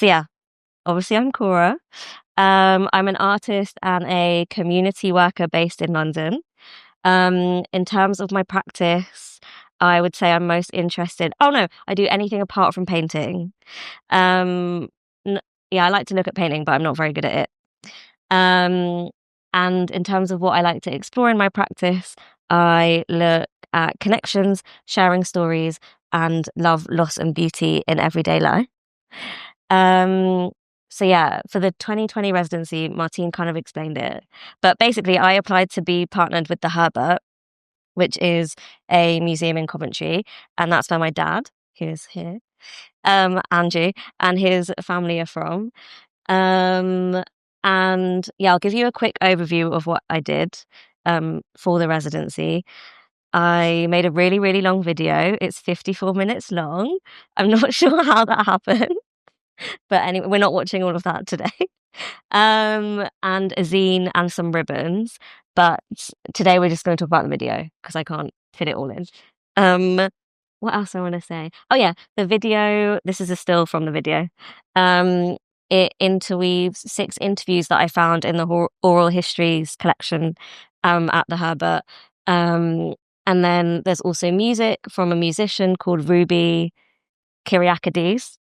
So yeah, obviously I'm Cora. I'm an artist and a community worker based in London. In terms of my practice, I would say I'm most interested. Oh no, I do anything apart from painting. Um, n- yeah, I like to look at painting, but I'm not very good at it. Um, and in terms of what I like to explore in my practice, I look at connections, sharing stories, and love, loss, and beauty in everyday life. Um, so yeah, for the 2020 residency, Martine kind of explained it. But basically, I applied to be partnered with the Herbert, which is a museum in Coventry, and that's where my dad, who is here, Andrew, and his family are from. Um, and yeah, I'll give you a quick overview of what I did for the residency. I made a really, really long video. It's 54 minutes long. I'm not sure how that happened. But anyway, we're not watching all of that today. And a zine and some ribbons. But today we're just going to talk about the video because I can't fit it all in. Um, what else I want to say? Oh yeah, the video. This is a still from the video. It interweaves 6 interviews that I found in the oral histories collection at the Herbert. And then there's also music from a musician called Ruby Kyriakides.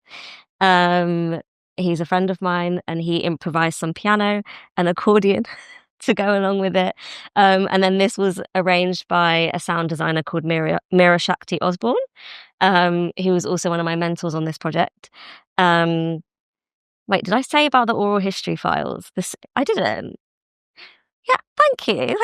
Um, he's a friend of mine and he improvised some piano and accordion to go along with it. And then this was arranged by a sound designer called Mira Shakti Osborne, who was also one of my mentors on this project. Wait, did I say about the oral history files? I didn't. Yeah, thank you.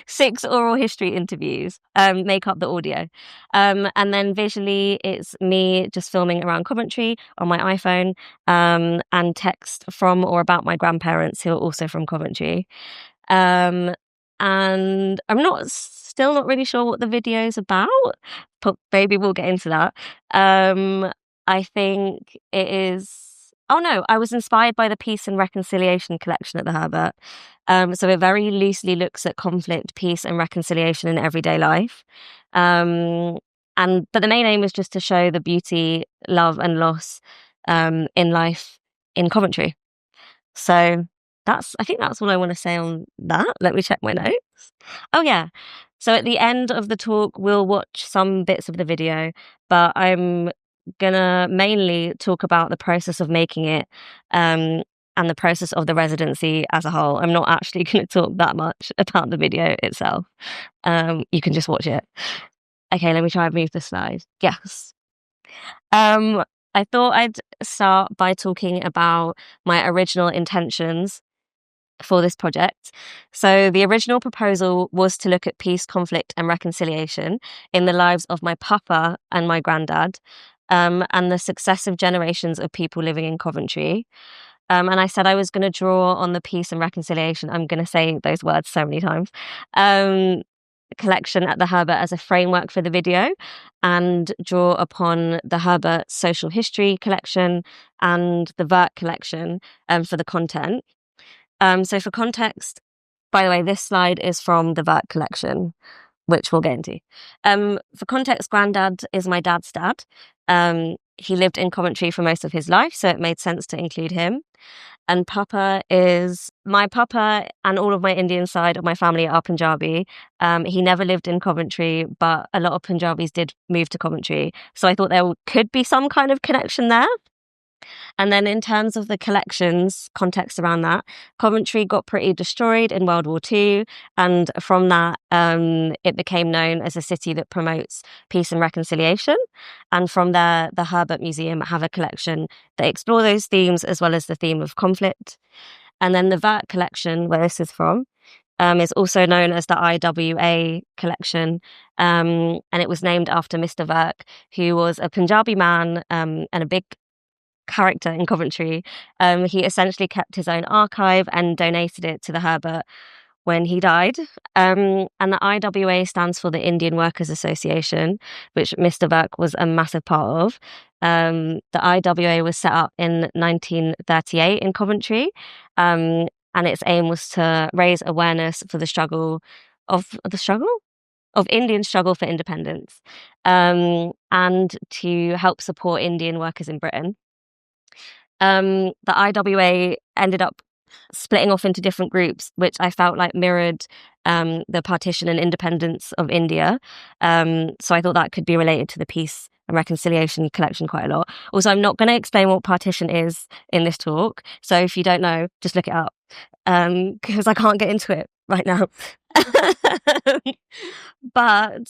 6 oral history interviews make up the audio. And then visually, it's me just filming around Coventry on my iPhone and text from or about my grandparents who are also from Coventry. And I'm still not really sure what the video is about, but maybe we'll get into that. I think it is. Oh no, I was inspired by the Peace and Reconciliation collection at the Herbert. So it very loosely looks at conflict, peace, and reconciliation in everyday life. But the main aim is just to show the beauty, love, and loss in life in Coventry. So I think that's what I want to say on that. Let me check my notes. Oh yeah. So at the end of the talk, we'll watch some bits of the video, but I'm gonna mainly talk about the process of making it, and the process of the residency as a whole. I'm not actually going to talk that much about the video itself. You can just watch it. Okay, let me try and move the slide. Yes. I thought I'd start by talking about my original intentions for this project. So the original proposal was to look at peace, conflict, and reconciliation in the lives of my papa and my granddad, and the successive generations of people living in Coventry. And I said I was going to draw on the peace and reconciliation. I'm going to say those words so many times. Collection at the Herbert as a framework for the video, and draw upon the Herbert social history collection and the Vert collection for the content. So for context, by the way, this slide is from the Vert collection, which we'll get into. For context, Grandad is my dad's dad. He lived in Coventry for most of his life, so it made sense to include him. And Papa is my papa, and all of my Indian side of my family are Punjabi. He never lived in Coventry, but a lot of Punjabis did move to Coventry. So I thought there could be some kind of connection there. And then in terms of the collections, context around that, Coventry got pretty destroyed in World War II. And from that, it became known as a city that promotes peace and reconciliation. And from there, the Herbert Museum have a collection that explore those themes as well as the theme of conflict. And then the Vert collection, where this is from, is also known as the IWA collection. And it was named after Mr. Vert, who was a Punjabi man and a big character in Coventry. He essentially kept his own archive and donated it to the Herbert when he died. And the IWA stands for the Indian Workers Association, which Mr. Burke was a massive part of. The IWA was set up in 1938 in Coventry, and its aim was to raise awareness for the struggle of Indian struggle for independence, and to help support Indian workers in Britain. the IWA ended up splitting off into different groups, which I felt like mirrored the partition and independence of India. So I thought that could be related to the Peace and Reconciliation collection quite a lot. Also, I'm not going to explain what partition is in this talk. So if you don't know, just look it up, because I can't get into it right now. But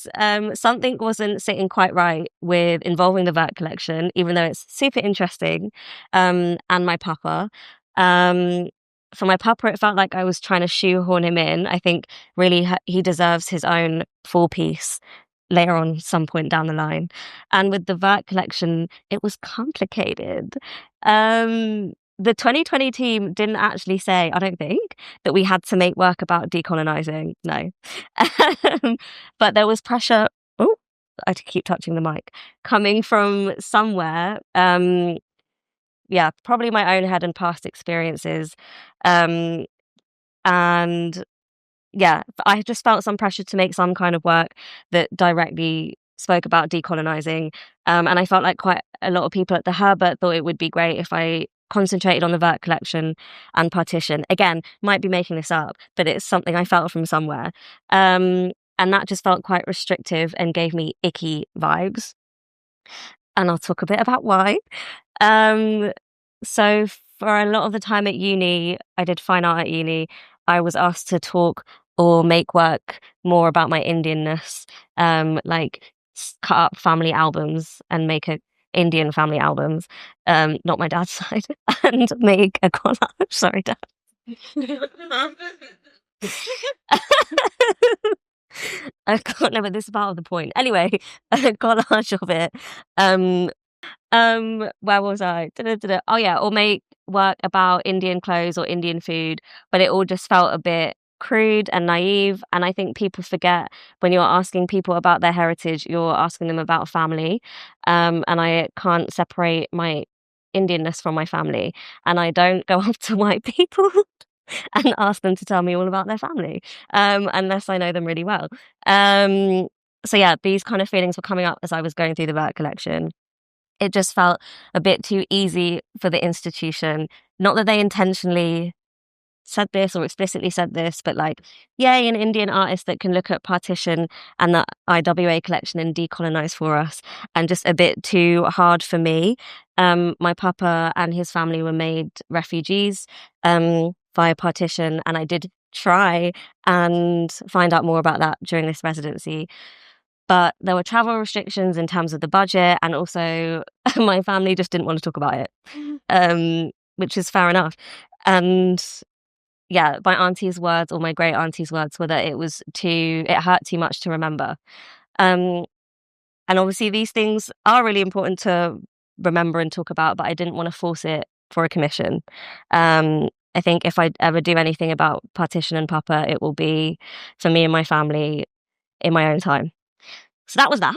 something wasn't sitting quite right with involving the Vert collection, even though it's super interesting, and my papa. For my papa, it felt like I was trying to shoehorn him in. I think really he deserves his own full piece later on, some point down the line. And with the Vert collection, it was complicated. The 2020 team didn't actually say, I don't think, that we had to make work about decolonizing. No. But there was pressure. Oh, I keep touching the mic. Coming from somewhere. Yeah, probably my own head and past experiences. And yeah, I just felt some pressure to make some kind of work that directly spoke about decolonizing. And I felt like quite a lot of people at the Herbert thought it would be great if I concentrated on the Vert collection and partition. Again, might be making this up, but it's something I felt from somewhere. And that just felt quite restrictive and gave me icky vibes. And I'll talk a bit about why. So for a lot of the time at uni, I did fine art at uni. I was asked to talk or make work more about my Indianness, like cut up family albums and make Indian family albums, not my dad's side, and make a collage. Sorry, Dad. I can't know, but this is part of the point. Anyway, a collage of it. Where was I? Oh yeah, or make work about Indian clothes or Indian food, but it all just felt a bit crude and naive. And I think people forget when you're asking people about their heritage, you're asking them about family. And I can't separate my Indianness from my family. And I don't go up to white people and ask them to tell me all about their family, unless I know them really well. So yeah, these kind of feelings were coming up as I was going through the Vert collection. It just felt a bit too easy for the institution. Not that they intentionally said this or explicitly said this, but like, yay, an Indian artist that can look at partition and the IWA collection and decolonize for us, and just a bit too hard for me. My papa and his family were made refugees via partition, and I did try and find out more about that during this residency. But there were travel restrictions in terms of the budget, and also my family just didn't want to talk about it, which is fair enough. And yeah, my auntie's words, or my great auntie's words, were that it hurt too much to remember. And obviously these things are really important to remember and talk about, but I didn't want to force it for a commission. I think if I ever do anything about partition and papa, it will be for me and my family in my own time. So that was that.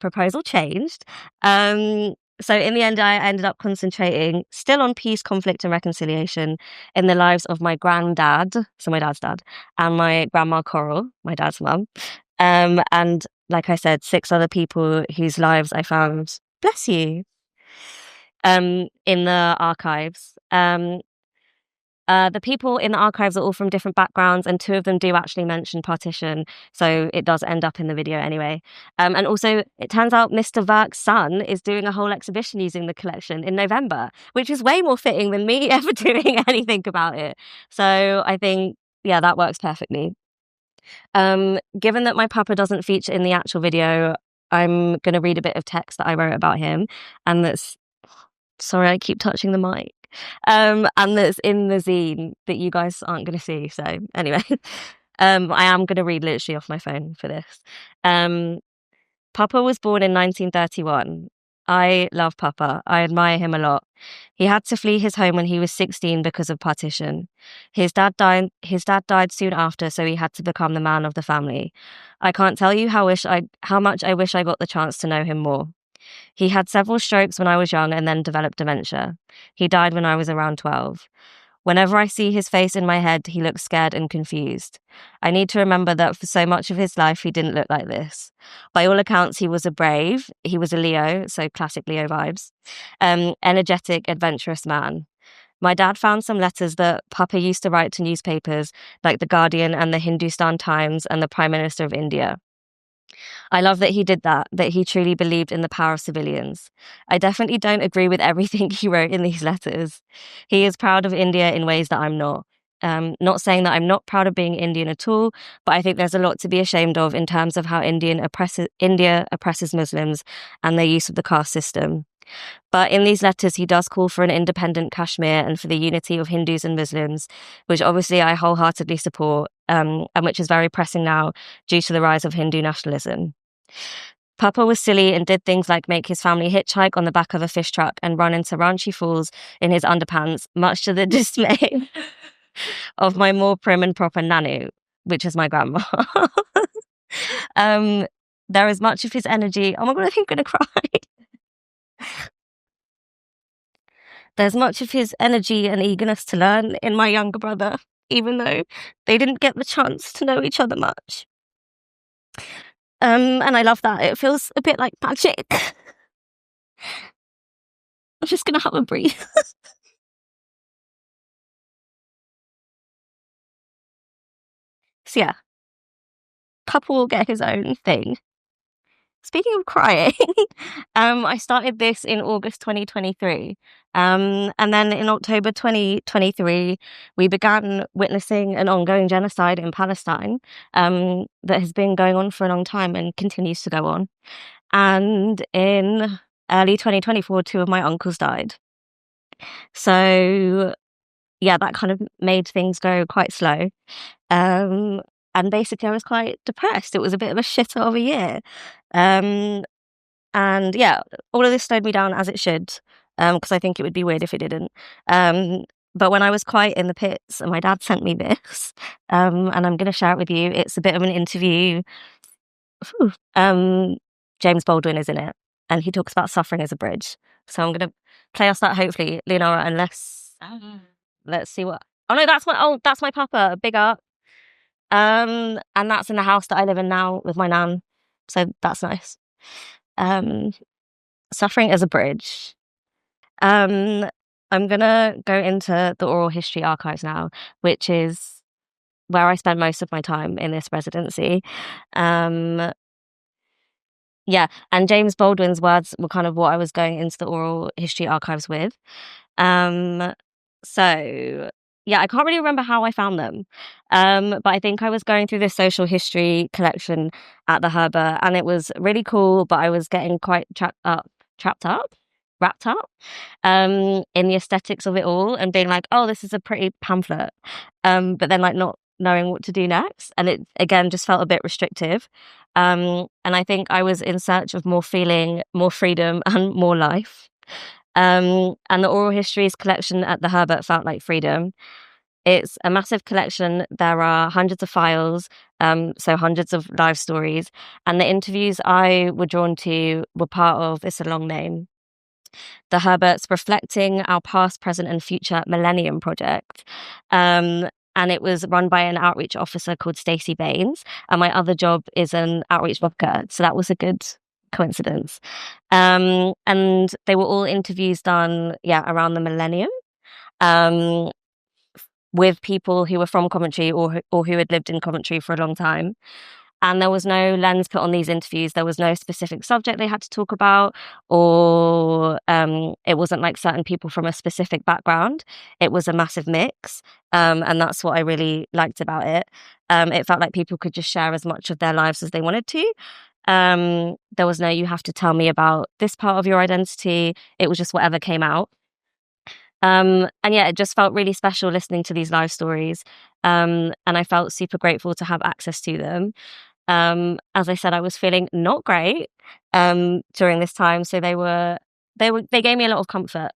Proposal changed. So in the end, I ended up concentrating still on peace, conflict and reconciliation in the lives of my granddad, so my dad's dad, and my grandma Coral, my dad's mum. And like I said, 6 other people whose lives I found, bless you, in the archives. The people in the archives are all from different backgrounds, and 2 of them do actually mention partition, so it does end up in the video anyway. And also, it turns out Mr. Vert's son is doing a whole exhibition using the collection in November, which is way more fitting than me ever doing anything about it. So I think, yeah, that works perfectly. Given that my papa doesn't feature in the actual video, I'm going to read a bit of text that I wrote about him, and that's... Sorry, I keep touching the mic. And that's in the zine that you guys aren't going to see. So anyway, I am going to read literally off my phone for this. Papa was born in 1931. I love Papa. I admire him a lot. He had to flee his home when he was 16 because of partition. His dad died soon after, so he had to become the man of the family. I can't tell you how much I wish I got the chance to know him more. He had several strokes when I was young and then developed dementia. He died when I was around 12. Whenever I see his face in my head, he looks scared and confused. I need to remember that for so much of his life, he didn't look like this. By all accounts, he was he was a Leo, so classic Leo vibes, energetic, adventurous man. My dad found some letters that Papa used to write to newspapers like The Guardian and the Hindustan Times and the Prime Minister of India. I love that he did that he truly believed in the power of civilians. I definitely don't agree with everything he wrote in these letters. He is proud of India in ways that I'm not. Not saying that I'm not proud of being Indian at all, but I think there's a lot to be ashamed of in terms of how India oppresses Muslims and their use of the caste system. But in these letters, he does call for an independent Kashmir and for the unity of Hindus and Muslims, which obviously I wholeheartedly support, and which is very pressing now due to the rise of Hindu nationalism. Papa was silly and did things like make his family hitchhike on the back of a fish truck and run into Ranchi Falls in his underpants, much to the dismay of my more prim and proper Nanu, which is my grandma. There is much of his energy. Oh my God, I think I'm going to cry. There's much of his energy and eagerness to learn in my younger brother, even though they didn't get the chance to know each other much. And I love that. It feels a bit like magic. I'm just going to have a breathe. So yeah, Papa will get his own thing. Speaking of crying, I started this in August 2023. And then in October 2023, we began witnessing an ongoing genocide in Palestine that has been going on for a long time and continues to go on. And in early 2024, two of my uncles died. So yeah, that kind of made things go quite slow. And basically I was quite depressed. It was a bit of a shitter of a year. And yeah, all of this slowed me down as it should, because I think it would be weird if it didn't. But when I was quite in the pits, and my dad sent me this, and I'm going to share it with you. It's a bit of an interview. James Baldwin is in it, and he talks about suffering as a bridge. So I'm going to play us that, hopefully, Leonora, and let's see what. Oh no, that's my papa. Big up. And that's in the house that I live in now with my nan. So that's nice. Suffering as a bridge. I'm gonna go into the oral history archives now, which is where I spend most of my time in this residency. Yeah, and James Baldwin's words were kind of what I was going into the oral history archives with. So yeah, I can't really remember how I found them. But I think I was going through this social history collection at the Herbert, and it was really cool, but I was getting quite wrapped up in the aesthetics of it all and being like, oh, this is a pretty pamphlet. But then like not knowing what to do next. And it again just felt a bit restrictive. And I think I was in search of more feeling, more freedom and more life. And the oral histories collection at the Herbert felt like freedom. It's a massive collection. There are hundreds of files, so hundreds of live stories. And the interviews I were drawn to were part of, it's a long name, the Herbert's Reflecting Our Past, Present and Future Millennium Project. And it was run by an outreach officer called Stacey Baines. And my other job is an outreach worker. So that was a good coincidence. And they were all interviews done, around the millennium, with people who were from Coventry or who had lived in Coventry for a long time. And there was no lens put on these interviews. There was no specific subject they had to talk about, or it wasn't like certain people from a specific background. It was a massive mix. And that's what I really liked about it. It felt like people could just share as much of their lives as they wanted to. There was no, you have to tell me about this part of your identity. It was just whatever came out. And yeah, it just felt really special listening to these live stories. And I felt super grateful to have access to them. As I said, I was feeling not great during this time, so they gave me a lot of comfort.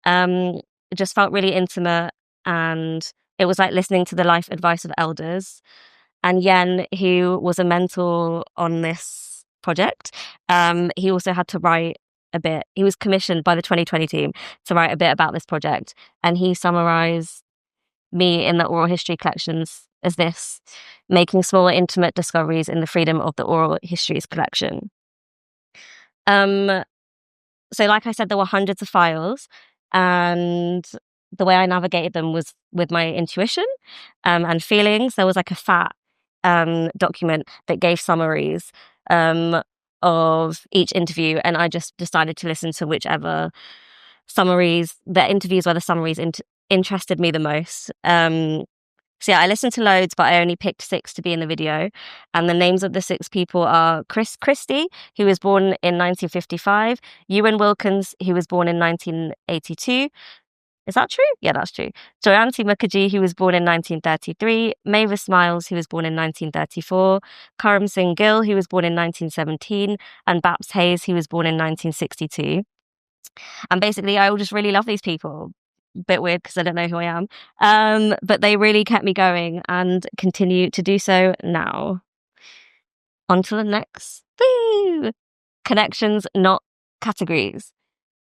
It just felt really intimate, and it was like listening to the life advice of elders. And Yen, who was a mentor on this project, he also had to write a bit. He was commissioned by the 2020 team to write a bit about this project, and he summarized me in the oral history collections as this, making small intimate discoveries in the freedom of the oral histories collection. So like I said, there were hundreds of files, and the way I navigated them was with my intuition and feelings. There was like a fat document that gave summaries of each interview, and I just decided to listen to whichever summaries, the interviews where the summaries interested me the most. So yeah, I listened to loads, but I only picked 6 to be in the video. And the names of the 6 people are Chris Christie, who was born in 1955, Ewan Wilkins, who was born in 1982. Is that true? Yeah, that's true. Jayanti Mukherjee, who was born in 1933, Mavis Miles, who was born in 1934, Karam Singh Gill, who was born in 1917, and Babs Hayes, who was born in 1962. And basically, I just really love these people. Bit weird because I don't know who I am. But they really kept me going and continue to do so now. On to the next. Woo! Connections, not categories.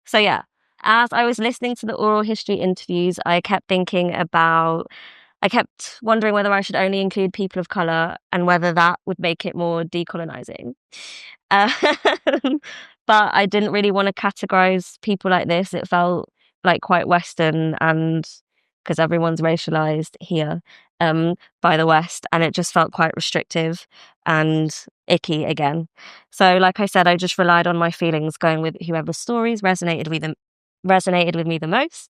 So yeah, as I was listening to the oral history interviews, I kept wondering whether I should only include people of colour and whether that would make it more decolonising. Um, but I didn't really want to categorise people like this. It felt like quite Western, and because everyone's racialised here by the West, and it just felt quite restrictive and icky again. So like I said, I just relied on my feelings, going with whoever's stories resonated with me the most.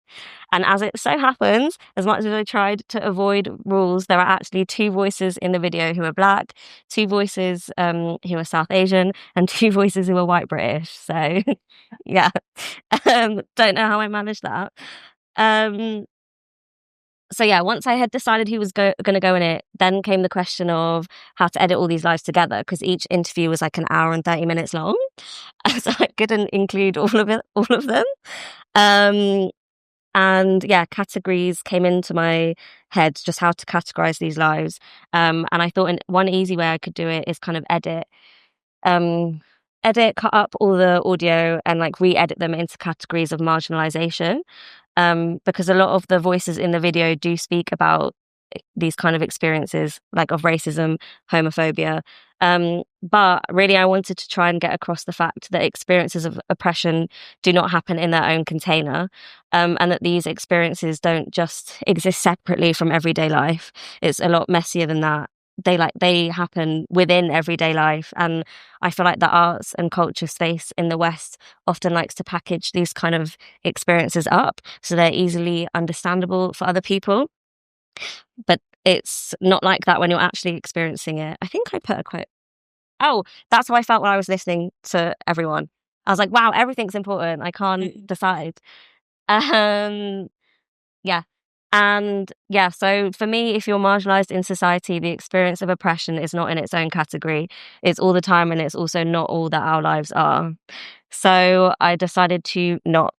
And as it so happens, as much as I tried to avoid rules, there are actually 2 voices in the video who are Black, 2 voices who are South Asian, and 2 voices who are white British. So yeah, don't know how I managed that. So yeah, once I had decided who was going to go in it, then came the question of how to edit all these lives together, because each interview was like an hour and 30 minutes long. So I couldn't include all of them. And yeah, categories came into my head, just how to categorize these lives. And I thought one easy way I could do it is kind of cut up all the audio and like re-edit them into categories of marginalization. Because a lot of the voices in the video do speak about these kind of experiences, like of racism, homophobia. But really, I wanted to try and get across the fact that experiences of oppression do not happen in their own container, and that these experiences don't just exist separately from everyday life. It's a lot messier than that. They happen within everyday life, and I feel like the arts and culture space in the West often likes to package these kind of experiences up so they're easily understandable for other people, but it's not like that when you're actually experiencing it. I think I put a quote. Oh, that's how I felt when I was listening to everyone. I was like, wow, everything's important, I can't decide. Yeah. And yeah, so for me, if you're marginalized in society, the experience of oppression is not in its own category. It's all the time, and it's also not all that our lives are. So I decided to not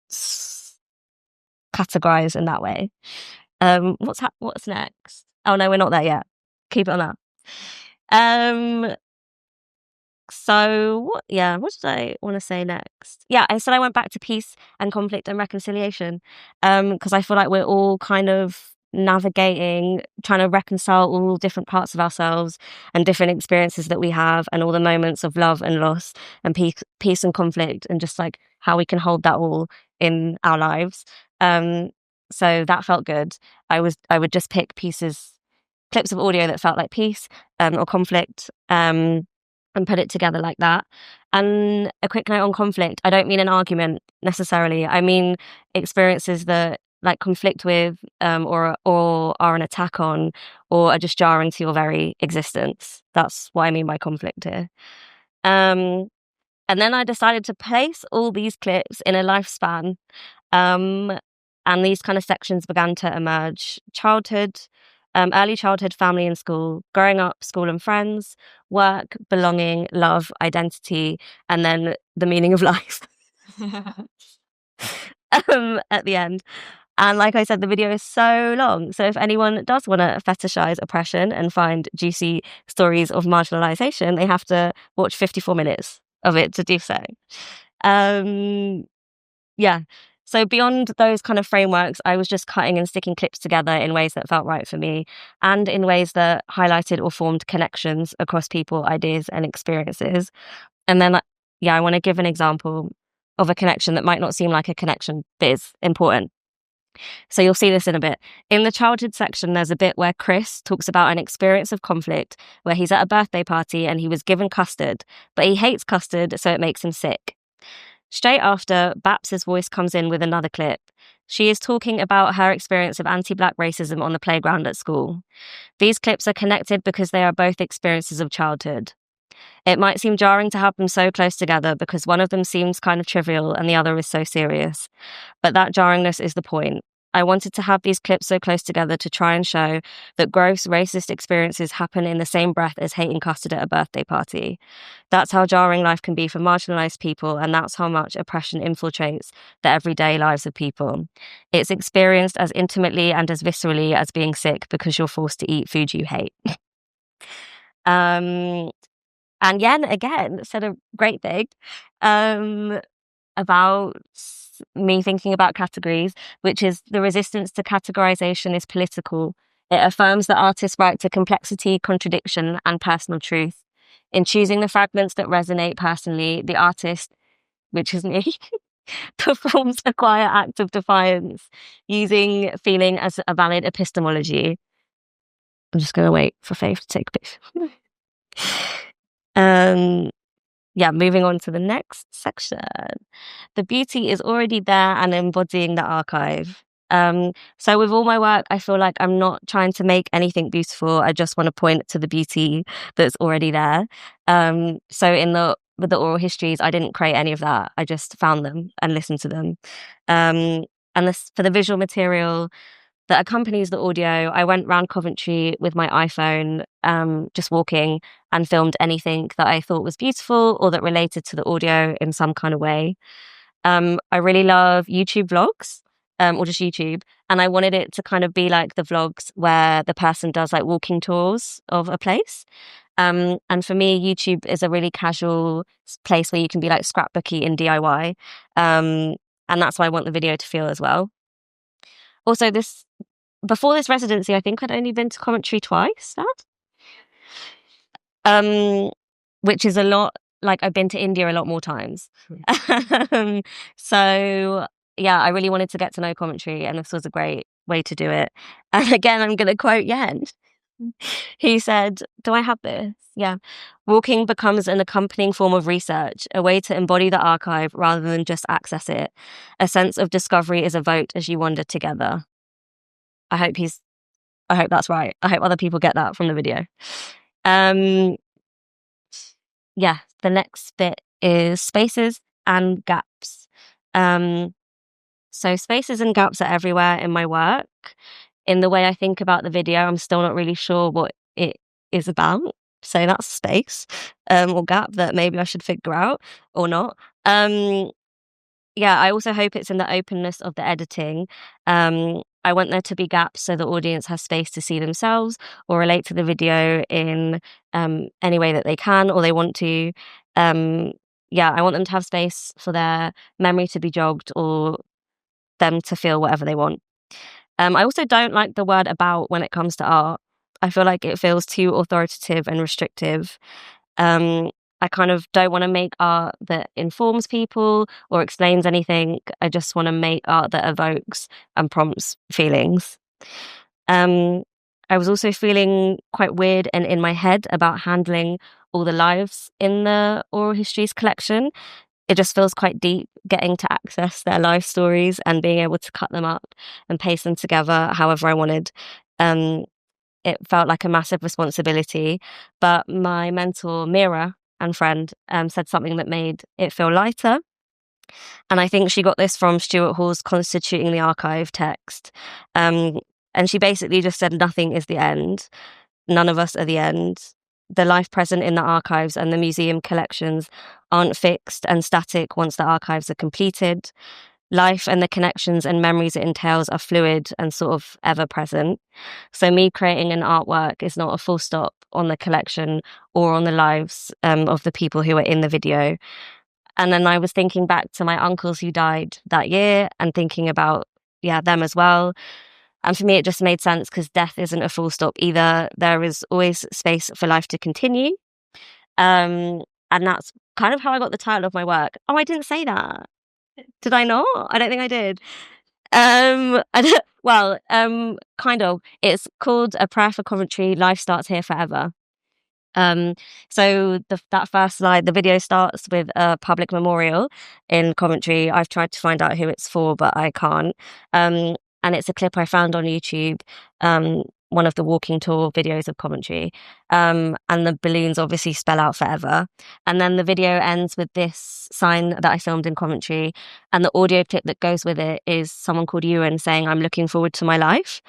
categorize in that way. What's next? Oh no, we're not there yet. Keep it on that. So what did I want to say next? Yeah, I said I went back to peace and conflict and reconciliation, because I feel like we're all kind of navigating, trying to reconcile all different parts of ourselves and different experiences that we have, and all the moments of love and loss and peace and conflict, and just like how we can hold that all in our lives. So that felt good. I would just pick clips of audio that felt like peace or conflict, and put it together like that. And a quick note on conflict: I don't mean an argument necessarily. I mean experiences that like conflict with, or are an attack on, or are just jarring to your very existence. That's what I mean by conflict here. And then I decided to place all these clips in a lifespan. And these kind of sections began to emerge: childhood, early childhood, family and school, growing up, school and friends, work, belonging, love, identity, and then the meaning of life at the end. And like I said, the video is so long. So if anyone does want to fetishize oppression and find juicy stories of marginalization, they have to watch 54 minutes of it to do so. Yeah. So beyond those kind of frameworks, I was just cutting and sticking clips together in ways that felt right for me and in ways that highlighted or formed connections across people, ideas, and experiences. And then, I want to give an example of a connection that might not seem like a connection, but is important. So you'll see this in a bit. In the childhood section, there's a bit where Chris talks about an experience of conflict where he's at a birthday party and he was given custard, but he hates custard, so it makes him sick. Straight after, Babs's voice comes in with another clip. She is talking about her experience of anti-Black racism on the playground at school. These clips are connected because they are both experiences of childhood. It might seem jarring to have them so close together because one of them seems kind of trivial and the other is so serious. But that jarringness is the point. I wanted to have these clips so close together to try and show that gross racist experiences happen in the same breath as hating custard at a birthday party. That's how jarring life can be for marginalised people, and that's how much oppression infiltrates the everyday lives of people. It's experienced as intimately and as viscerally as being sick because you're forced to eat food you hate. And Yen, again, said a great thing about me thinking about categories, which is the resistance to categorisation is political. It affirms the artist's right to complexity, contradiction, and personal truth. In choosing the fragments that resonate personally, the artist, which is me, performs a quiet act of defiance, using feeling as a valid epistemology. I'm just going to wait for Faith to take a picture. Moving on to the next section. The beauty is already there and embodying the archive. So with all my work, I feel like I'm not trying to make anything beautiful. I just want to point to the beauty that's already there. So with the oral histories, I didn't create any of that. I just found them and listened to them. For the visual material that accompanies the audio, I went around Coventry with my iPhone, just walking, and filmed anything that I thought was beautiful or that related to the audio in some kind of way. I really love YouTube vlogs, or just YouTube, and I wanted it to kind of be like the vlogs where the person does like walking tours of a place. And for me, YouTube is a really casual place where you can be like scrapbooky in DIY. And that's why I want the video to feel as well. Also, before this residency, I think I'd only been to Coventry twice, which is a lot. Like, I've been to India a lot more times. So, I really wanted to get to know Coventry, and this was a great way to do it. And again, I'm going to quote Yen. He said, do I have this? Yeah. Walking becomes an accompanying form of research, a way to embody the archive rather than just access it. A sense of discovery is evoked as you wander together. I hope that's right. I hope other people get that from the video. The next bit is spaces and gaps. So spaces and gaps are everywhere in my work. In the way I think about the video, I'm still not really sure what it is about. So that's space or gap that maybe I should figure out or not. I also hope it's in the openness of the editing. I want there to be gaps so the audience has space to see themselves or relate to the video in any way that they can or they want to. I want them to have space for their memory to be jogged or them to feel whatever they want. I also don't like the word about when it comes to art. I feel like it feels too authoritative and restrictive. I kind of don't want to make art that informs people or explains anything. I just want to make art that evokes and prompts feelings. I was also feeling quite weird and in my head about handling all the lives in the oral histories collection. It just feels quite deep getting to access their life stories and being able to cut them up and paste them together however I wanted. It felt like a massive responsibility, but my mentor, Mira, and friend said something that made it feel lighter. And I think she got this from Stuart Hall's Constituting the Archive text. And she basically just said, nothing is the end. None of us are the end. The life present in the archives and the museum collections aren't fixed and static once the archives are completed. Life and the connections and memories it entails are fluid and sort of ever present. So me creating an artwork is not a full stop on the collection or on the lives of the people who are in the video. And then I was thinking back to my uncles who died that year and thinking about, yeah, them as well. And for me, it just made sense because death isn't a full stop either. There is always space for life to continue. And that's kind of how I got the title of my work. Oh, I didn't say that. Did I not? I don't think I did. Well, kind of. It's called A Prayer for Coventry, Life Starts Here Forever. Um, so that first slide, the video starts with a public memorial in Coventry. I've tried to find out who it's for, but I can't. And it's a clip I found on YouTube, one of the walking tour videos of Coventry. And the balloons obviously spell out forever. And then the video ends with this sign that I filmed in Coventry. And the audio clip that goes with it is someone called Ewan saying, "I'm looking forward to my life."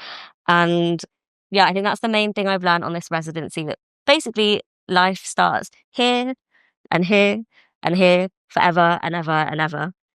And yeah, I think that's the main thing I've learned on this residency, that basically life starts here and here and here forever and ever and ever.